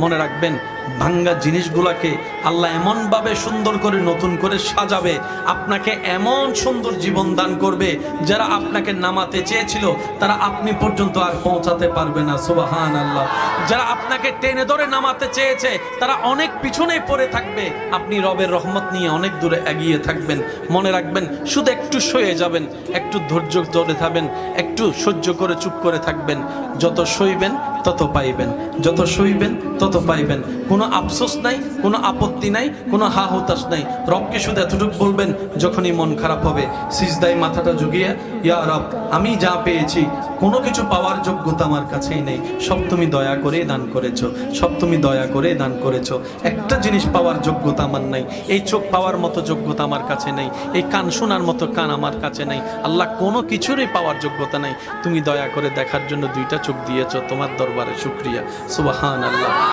মনে রাখবেন ভাঙ্গা জিনিসগুলোকে আল্লাহ এমনভাবে সুন্দর করে নতুন করে সাজাবে, আপনাকে এমন সুন্দর জীবন দান করবে, যারা আপনাকে নামাতে চেয়েছিল তারা আপনি পর্যন্ত আর পৌঁছাতে পারবে না। সুবহানাল্লাহ। যারা আপনাকে টেনে ধরে নামাতে চেয়েছে তারা অনেক পিছনে পড়ে থাকবে, আপনি রবের রহমত নিয়ে অনেক দূরে এগিয়ে থাকবেন। মনে রাখবেন, শুধু একটু সয়ে যাবেন, একটু ধৈর্য ধরে থাকবেন, একটু সহ্য করে চুপ করে থাকবেন। যত সইবেন তত পাইবেন, যত সইবেন তত পাইবেন। কোনো আফসোস নাই, কোনো আপত্তি নাই, কোনো হা হতাশ নাই। রবকে শুধু এতটুকু বলবেন যখনই মন খারাপ হবে, সিজদায় মাথাটা ঝুঁকিয়ে, ইয়া রব, আমি যা পেয়েছি কোনো কিছু পাওয়ার যোগ্যতা আমার কাছেই নেই, সব তুমি দয়া করে দান করেছো, সব তুমি দয়া করে দান করেছো। একটা জিনিস পাওয়ার যোগ্যতা আমার নাই, এই চোখ পাওয়ার মতো যোগ্যতা আমার কাছে নেই, এই কান শোনার মতো কান আমার কাছে নেই। আল্লাহ, কোনো কিছুরই পাওয়ার যোগ্যতা নাই, তুমি দয়া করে দেখার জন্য দুইটা চোখ দিয়েছো, তোমার দরবারে শুকরিয়া। সুবহানাল্লাহ।